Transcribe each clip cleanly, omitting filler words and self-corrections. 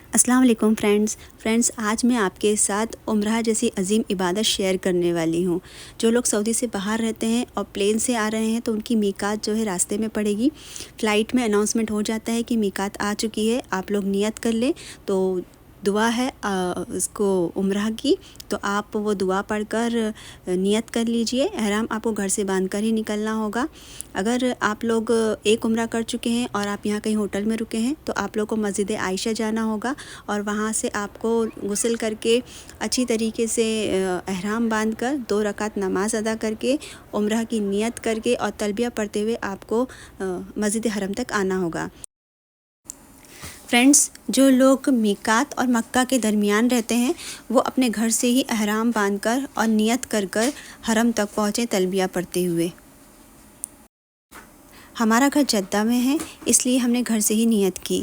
अस्सलाम वालेकुम फ्रेंड्स, आज मैं आपके साथ उम्रह जैसी अजीम इबादत शेयर करने वाली हूँ। जो लोग सऊदी से बाहर रहते हैं और प्लेन से आ रहे हैं तो उनकी मीकात जो है रास्ते में पड़ेगी। फ़्लाइट में अनाउंसमेंट हो जाता है कि मीकात आ चुकी है, आप लोग नियत कर लें। तो दुआ है उसको उम्रह की, तो आप वो दुआ पढ़कर नियत कर लीजिए। एहराम आपको घर से बांध कर ही निकलना होगा। अगर आप लोग एक उम्रा कर चुके हैं और आप यहाँ कहीं होटल में रुके हैं तो आप लोग को मस्जिद आयशा जाना होगा और वहाँ से आपको गुस्ल करके अच्छी तरीके से एहराम बांध कर 2 रकात नमाज अदा करके उम्रा की नियत करके और तलबिया पढ़ते हुए आपको मस्जिद हरम तक आना होगा। फ्रेंड्स, जो लोग मीकात और मक्का के दरमियान रहते हैं वो अपने घर से ही एहराम बांधकर और नियत कर कर हरम तक पहुँचे तलबिया पढ़ते हुए। हमारा घर जद्दा में है, इसलिए हमने घर से ही नियत की।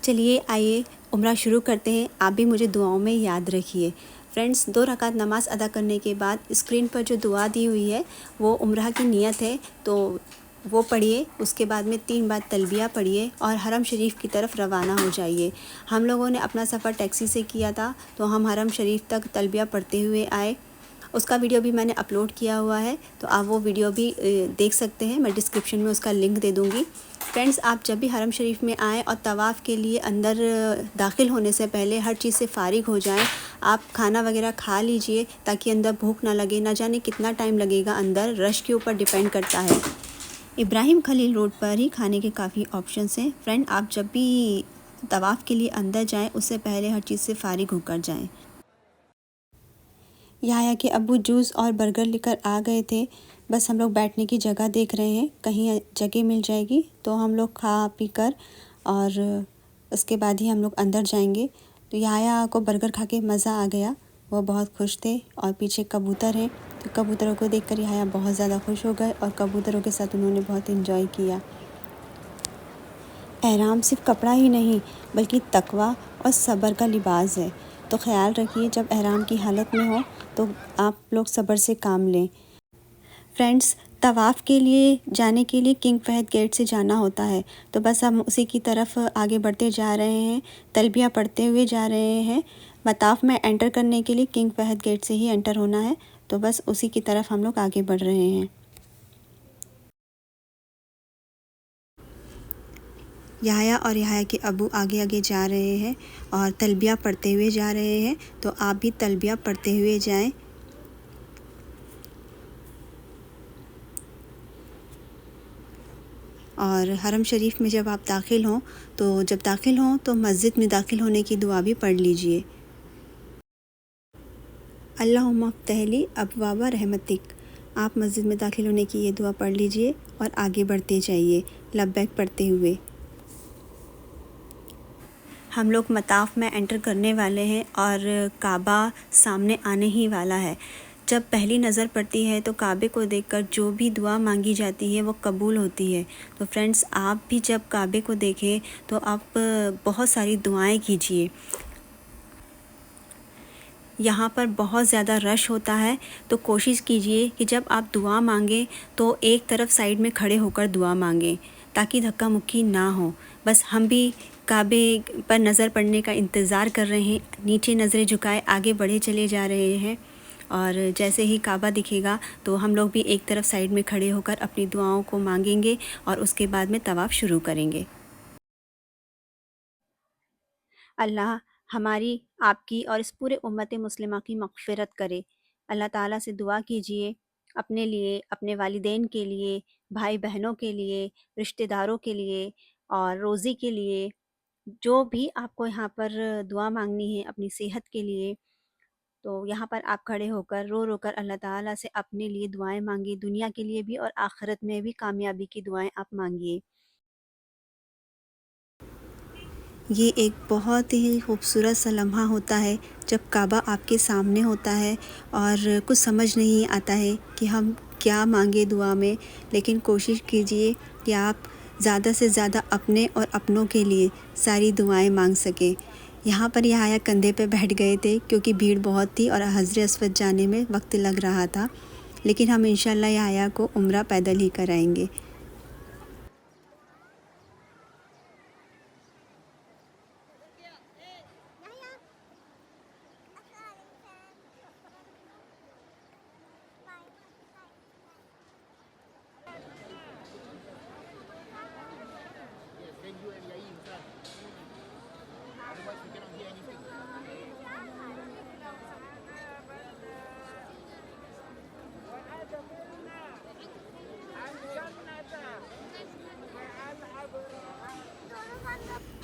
चलिए आइए उम्रा शुरू करते हैं। आप भी मुझे दुआओं में याद रखिए। फ्रेंड्स, 2 रकात नमाज अदा करने के बाद स्क्रीन पर जो दुआ दी हुई है वो उम्रा की नियत है, तो वो पढ़िए। उसके बाद में 3 बार तलबिया पढ़िए और हरम शरीफ की तरफ रवाना हो जाइए। हम लोगों ने अपना सफ़र टैक्सी से किया था, तो हम हरम शरीफ तक तलबिया पढ़ते हुए आए। उसका वीडियो भी मैंने अपलोड किया हुआ है, तो आप वो वीडियो भी देख सकते हैं। मैं डिस्क्रिप्शन में उसका लिंक दे दूँगी। फ्रेंड्स, आप जब भी हरम शरीफ में आएँ और तवाफ़ के लिए अंदर दाखिल होने से पहले हर चीज़ से फ़ारिग हो जाएं। आप खाना वगैरह खा लीजिए ताकि अंदर भूख ना लगे। ना जाने कितना टाइम लगेगा, अंदर रश के ऊपर डिपेंड करता है। इब्राहिम खलील रोड पर ही खाने के काफ़ी ऑप्शंस हैं। फ्रेंड, आप जब भी तवाफ़ के लिए अंदर जाएं उससे पहले हर चीज़ से फ़ारिग होकर जाएं। याया के अब्बू जूस और बर्गर लेकर आ गए थे। बस हम लोग बैठने की जगह देख रहे हैं, कहीं जगह मिल जाएगी तो हम लोग खा पी कर और उसके बाद ही हम लोग अंदर जाएंगे। तो याया को बर्गर खा के मज़ा आ गया, वो बहुत खुश थे। और पीछे कबूतर हैं, तो कबूतरों को देखकर याया बहुत ज़्यादा खुश हो गए और कबूतरों के साथ उन्होंने बहुत एंजॉय किया। एहराम सिर्फ़ कपड़ा ही नहीं बल्कि तकवा और सब्र का लिबास है, तो ख़याल रखिए जब एहराम की हालत में हो तो आप लोग सब्र से काम लें। फ्रेंड्स, तवाफ़ के लिए जाने के लिए किंग फहद गेट से जाना होता है, तो बस हम उसी की तरफ आगे बढ़ते जा रहे हैं, तलबिया पढ़ते हुए जा रहे हैं। मताफ़ में एंटर करने के लिए किंग फहद गेट से ही एंटर होना है, तो बस उसी की तरफ हम लोग आगे बढ़ रहे हैं। याया और याया के अब्बू आगे आगे जा रहे हैं और तलबिया पढ़ते हुए जा रहे हैं, तो आप भी तलबिया पढ़ते हुए जाएं। और हरम शरीफ में जब आप दाखिल हों तो मस्जिद में दाखिल होने की दुआ भी पढ़ लीजिए। अल्लाहुम्मा अफ्तहली अबवाबा रहमतिक। आप मस्जिद में दाखिल होने की ये दुआ पढ़ लीजिए और आगे बढ़ते जाइए लब्बैक पढ़ते हुए। हम लोग मताफ़ में एंटर करने वाले हैं और काबा सामने आने ही वाला है। जब पहली नज़र पड़ती है तो काबे को देखकर जो भी दुआ मांगी जाती है वो कबूल होती है। तो फ्रेंड्स, आप भी जब काबे को देखें तो आप बहुत सारी दुआएं कीजिए। यहाँ पर बहुत ज़्यादा रश होता है, तो कोशिश कीजिए कि जब आप दुआ मांगें तो एक तरफ साइड में खड़े होकर दुआ मांगें ताकि धक्का मुक्की ना हो। बस हम भी काबे पर नज़र पड़ने का इंतज़ार कर रहे हैं, नीचे नज़रें झुकाए आगे बढ़े चले जा रहे हैं। और जैसे ही काबा दिखेगा तो हम लोग भी एक तरफ साइड में खड़े होकर अपनी दुआओं को मांगेंगे और उसके बाद में तवाफ़ शुरू करेंगे। अल्लाह हमारी, आपकी और इस पूरे उम्मत मुस्लिमा की मग़फ़िरत करे। अल्लाह ताला से दुआ कीजिए अपने लिए, अपने वालिदैन के लिए, भाई बहनों के लिए, रिश्तेदारों के लिए और रोज़ी के लिए। जो भी आपको यहाँ पर दुआ मांगनी है अपनी सेहत के लिए, तो यहाँ पर आप खड़े होकर रो रो कर अल्लाह ताला से अपने लिए दुआएं मांगिए। दुनिया के लिए भी और आखिरत में भी कामयाबी की दुआएं आप मांगिए। ये एक बहुत ही खूबसूरत सा लम्हा होता है जब काबा आपके सामने होता है और कुछ समझ नहीं आता है कि हम क्या मांगे दुआ में। लेकिन कोशिश कीजिए कि आप ज़्यादा से ज़्यादा अपने और अपनों के लिए सारी दुआएं मांग सकें। यहाँ पर याया कंधे पे बैठ गए थे क्योंकि भीड़ बहुत थी और हज़र अस्वद जाने में वक्त लग रहा था, लेकिन हम इंशाल्लाह याया को उम्रा पैदल ही कराएंगे।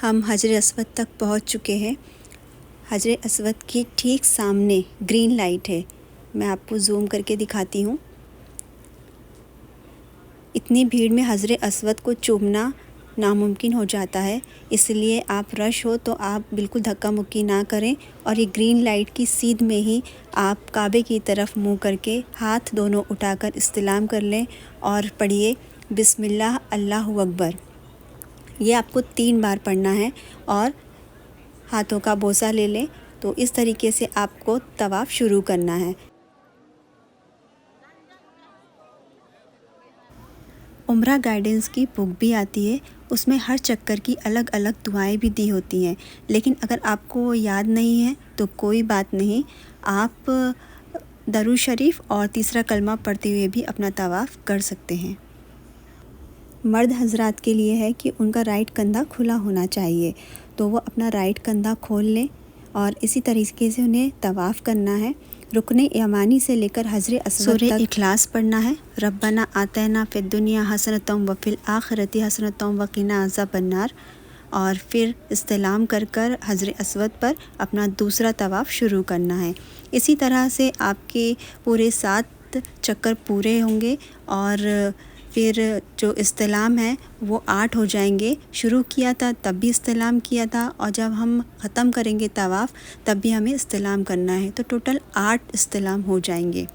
हम हजर अस्वद तक पहुंच चुके हैं। हजर अस्वद के ठीक सामने ग्रीन लाइट है। मैं आपको ज़ूम करके दिखाती हूँ। इतनी भीड़ में हजर अस्वद को चूमना नामुमकिन हो जाता है, इसलिए आप रश हो तो आप बिल्कुल धक्का मुक्की ना करें और ये ग्रीन लाइट की सीध में ही आप काबे की तरफ मुँह करके हाथ दोनों उठाकर इस्तिलाम कर लें और पढ़िए बिस्मिल्लाह अल्लाहु अकबर। ये आपको 3 बार पढ़ना है और हाथों का बोसा ले लें। तो इस तरीके से आपको तवाफ़ शुरू करना है। उम्रा गाइडेंस की बुक भी आती है, उसमें हर चक्कर की अलग अलग दुआएं भी दी होती हैं, लेकिन अगर आपको वो याद नहीं है तो कोई बात नहीं, आप दरूद शरीफ और तीसरा कलमा पढ़ते हुए भी अपना तवाफ़ कर सकते हैं। मर्द हजरात के लिए है कि उनका राइट कंधा खुला होना चाहिए, तो वो अपना राइट कंधा खोल लें और इसी तरीके से उन्हें तवाफ़ करना है। रुकने यमानी से लेकर हजर अस्वद तक इखलास पढ़ना है। रब्बना आतना फिद दुनिया हसनतम व फिल आखिरती हसनतम व क़िना अज़ाबन्नार, और फिर इस्तिलाम कर कर हजर अस्वद पर अपना दूसरा तवाफ़ शुरू करना है। इसी तरह से आपके पूरे 7 चक्कर पूरे होंगे और फिर जो इस्तिलाम है वो 8 हो जाएंगे। शुरू किया था तब भी इस्तिलाम किया था और जब हम ख़त्म करेंगे तवाफ़ तब भी हमें इस्तिलाम करना है, तो टोटल 8 इस्तिलाम हो जाएंगे।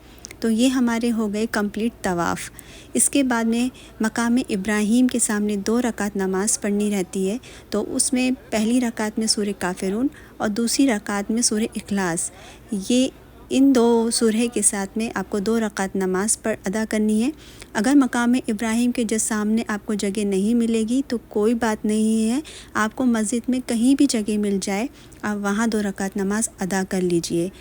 तो ये हमारे हो गए कंप्लीट तवाफ़। इसके बाद में मकाम इब्राहीम के सामने 2 रकात नमाज़ पढ़नी रहती है, तो उसमें पहली रकात में सूरह काफ़िरून और दूसरी रकात में सूरह इखलास। ये इन 2 सूरह के साथ में आपको 2 रकात नमाज़ अदा करनी है। अगर मकाम इब्राहीम के जस्ट सामने आपको जगह नहीं मिलेगी तो कोई बात नहीं है, आपको मस्जिद में कहीं भी जगह मिल जाए, आप वहाँ 2 रकात नमाज़ अदा कर लीजिए।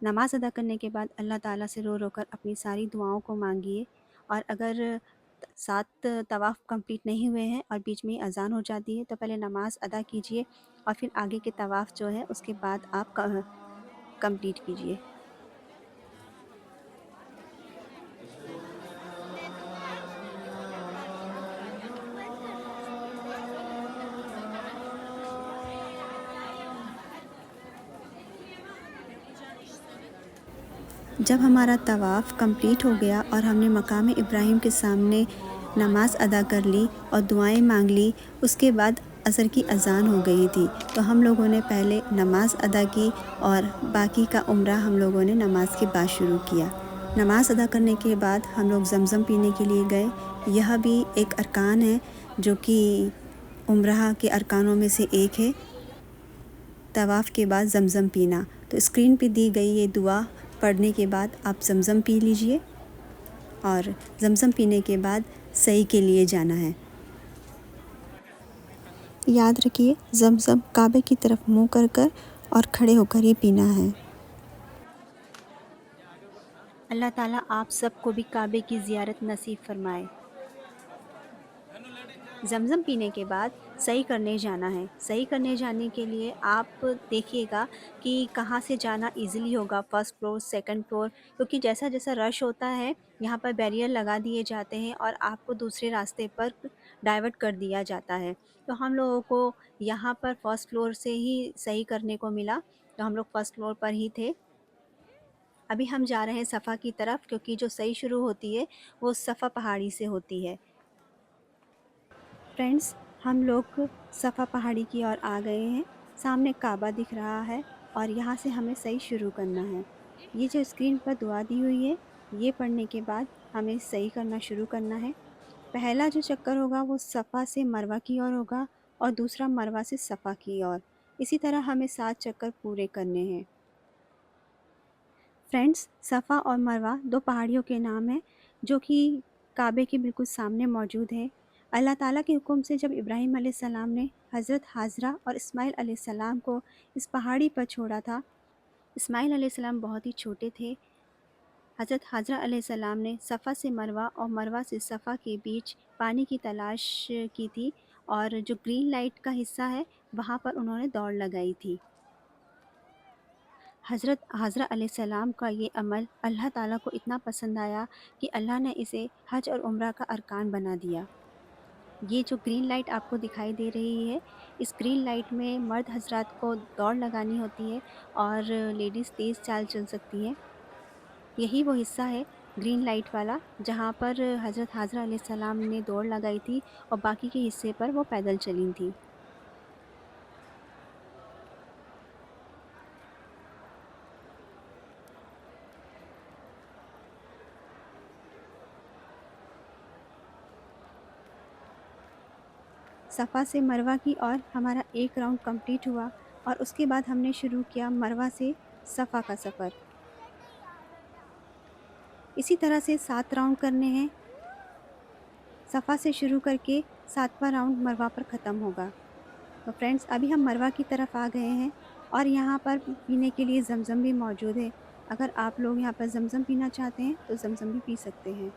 नमाज़ अदा करने के बाद अल्लाह ताला से रो रो कर अपनी सारी दुआओं को मांगिए। और अगर 7 तवाफ़ कंप्लीट नहीं हुए हैं और बीच में ही अज़ान हो जाती है तो पहले नमाज़ अदा कीजिए और फिर आगे के तवाफ़ जो है उसके बाद आप कंप्लीट कीजिए। जब हमारा तवाफ़ कंप्लीट हो गया और हमने मकाम इब्राहीम के सामने नमाज़ अदा कर ली और दुआएं मांग ली, उसके बाद असर की अज़ान हो गई थी। तो हम लोगों ने पहले नमाज़ अदा की और बाकी का उम्रा हम लोगों ने नमाज़ के बाद शुरू किया। नमाज़ अदा करने के बाद हम लोग ज़मज़म पीने के लिए गए। यह भी एक अरकान है जो कि उम्रा के अरकानों में से एक है, तवाफ़ के बाद ज़मज़म पीना। तो स्क्रीन पे दी गई ये दुआ पढ़ने के बाद आप ज़मज़म पी लीजिए और ज़मज़म पीने के बाद सही के लिए जाना है। याद रखिए ज़मज़म काबे की तरफ मुँह कर कर और खड़े होकर ही पीना है। अल्लाह ताला आप सबको भी काबे की ज़ियारत नसीब फरमाए। ज़मज़म पीने के बाद सही करने जाना है। सही करने जाने के लिए आप देखिएगा कि कहाँ से जाना इजीली होगा, फर्स्ट फ्लोर, सेकंड फ्लोर, क्योंकि जैसा जैसा रश होता है यहाँ पर बैरियर लगा दिए जाते हैं और आपको दूसरे रास्ते पर डाइवर्ट कर दिया जाता है। तो हम लोगों को यहाँ पर फर्स्ट फ्लोर से ही सही करने को मिला, तो हम लोग फर्स्ट फ्लोर पर ही थे। अभी हम जा रहे हैं सफ़ा की तरफ, क्योंकि जो सही शुरू होती है वो सफ़ा पहाड़ी से होती है। फ्रेंड्स, हम लोग सफ़ा पहाड़ी की ओर आ गए हैं। सामने काबा दिख रहा है और यहाँ से हमें सही शुरू करना है। ये जो स्क्रीन पर दुआ दी हुई है, ये पढ़ने के बाद हमें सही करना शुरू करना है। पहला जो चक्कर होगा वो सफ़ा से मरवा की ओर होगा और दूसरा मरवा से सफ़ा की ओर। इसी तरह हमें 7 चक्कर पूरे करने हैं। फ्रेंड्स, सफ़ा और मरवा 2 पहाड़ियों के नाम हैं जो कि काबे के बिल्कुल सामने मौजूद है। अल्लाह ताला के हुक्म से जब इब्राहीम अलैहिस्सलाम ने हज़रत हाजरा और इस्माइल अलैहिस्सलाम को इस पहाड़ी पर छोड़ा था, इस्माइल अलैहिस्सलाम बहुत ही छोटे थे। हज़रत हाजरा अलैहिस्सलाम ने सफ़ा से मरवा और मरवा से सफ़ा के बीच पानी की तलाश की थी और जो ग्रीन लाइट का हिस्सा है वहाँ पर उन्होंने दौड़ लगाई थी। हज़रत हाजरा अलैहिस्सलाम का ये अमल अल्लाह ताला को इतना पसंद आया कि अल्लाह ने इसे हज और उम्रा का अरकान बना दिया। ये जो ग्रीन लाइट आपको दिखाई दे रही है, इस ग्रीन लाइट में मर्द हज़रात को दौड़ लगानी होती है और लेडीज़ तेज़ चाल चल सकती हैं। यही वो हिस्सा है ग्रीन लाइट वाला जहाँ पर हज़रत हाजरा अलैहिस्सलाम ने दौड़ लगाई थी और बाकी के हिस्से पर वो पैदल चली थीं। सफ़ा से मरवा की ओर हमारा एक राउंड कंप्लीट हुआ और उसके बाद हमने शुरू किया मरवा से सफ़ा का सफ़र। इसी तरह से 7 राउंड करने हैं। सफ़ा से शुरू करके 7वां राउंड मरवा पर ख़त्म होगा। तो फ्रेंड्स अभी हम मरवा की तरफ आ गए हैं और यहाँ पर पीने के लिए ज़मज़म भी मौजूद है। अगर आप लोग यहाँ पर ज़मज़म पीना चाहते हैं तो ज़मज़म भी पी सकते हैं।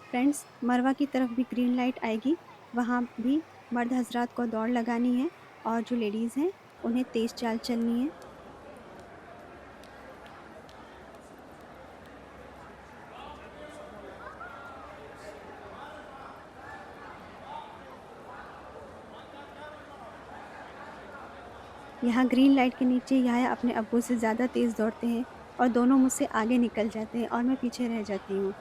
फ्रेंड्स मरवा की तरफ भी ग्रीन लाइट आएगी, वहाँ भी मर्द हज़रात को दौड़ लगानी है और जो लेडीज़ हैं उन्हें तेज़ चाल चलनी है। यहाँ ग्रीन लाइट के नीचे यहाया अपने अब्बू से ज़्यादा तेज़ दौड़ते हैं और दोनों मुझसे आगे निकल जाते हैं और मैं पीछे रह जाती हूँ।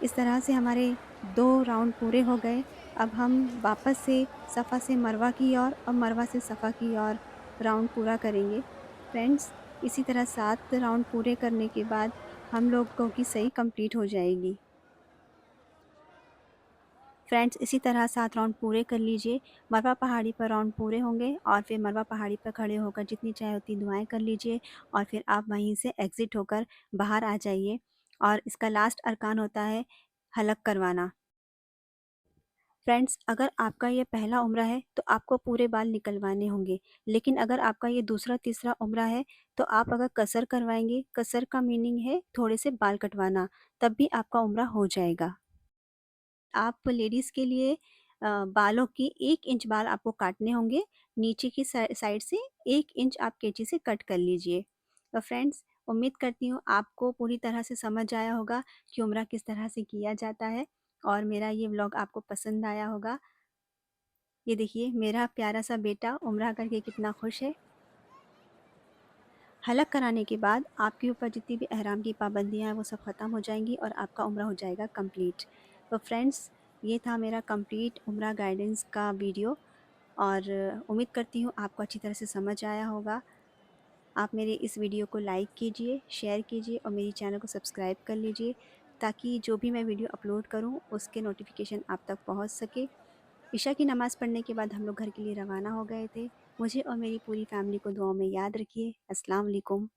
इस तरह से हमारे 2 राउंड पूरे हो गए। अब हम वापस से सफ़ा से मरवा की ओर और मरवा से सफ़ा की ओर राउंड पूरा करेंगे। फ्रेंड्स इसी तरह 7 राउंड पूरे करने के बाद हम लोगों की सही कंप्लीट हो जाएगी। फ्रेंड्स इसी तरह 7 राउंड पूरे कर लीजिए। मरवा पहाड़ी पर राउंड पूरे होंगे और फिर मरवा पहाड़ी पर खड़े होकर जितनी चाहे उतनी दुआएँ कर लीजिए और फिर आप वहीं से एग्ज़िट होकर बाहर आ जाइए और इसका लास्ट अरकान होता है हलक करवाना। फ्रेंड्स अगर आपका ये पहला उम्रा है तो आपको पूरे बाल निकलवाने होंगे, लेकिन अगर आपका ये दूसरा तीसरा उम्रा है तो आप अगर कसर करवाएंगे, कसर का मीनिंग है थोड़े से बाल कटवाना, तब भी आपका उम्रा हो जाएगा। आप लेडीज़ के लिए बालों की 1 इंच बाल आपको काटने होंगे, नीचे की साइड से 1 इंच आप कैंची से कट कर लीजिए। तो फ्रेंड्स उम्मीद करती हूँ आपको पूरी तरह से समझ आया होगा कि उम्रा किस तरह से किया जाता है और मेरा ये व्लॉग आपको पसंद आया होगा। ये देखिए मेरा प्यारा सा बेटा उम्रा करके कितना खुश है। हलक कराने के बाद आपके ऊपर जितनी भी एहराम की पाबंदियाँ हैं वो सब ख़त्म हो जाएंगी और आपका उम्रा हो जाएगा कंप्लीट। तो फ्रेंड्स ये था मेरा कंप्लीट उम्रा गाइडेंस का वीडियो और उम्मीद करती हूँ आपको अच्छी तरह से समझ आया होगा। आप मेरे इस वीडियो को लाइक कीजिए, शेयर कीजिए और मेरी चैनल को सब्सक्राइब कर लीजिए ताकि जो भी मैं वीडियो अपलोड करूँ उसके नोटिफिकेशन आप तक पहुँच सके। इशा की नमाज़ पढ़ने के बाद हम लोग घर के लिए रवाना हो गए थे। मुझे और मेरी पूरी फैमिली को दुआओं में याद रखिए। अस्सलाम वालेकुम।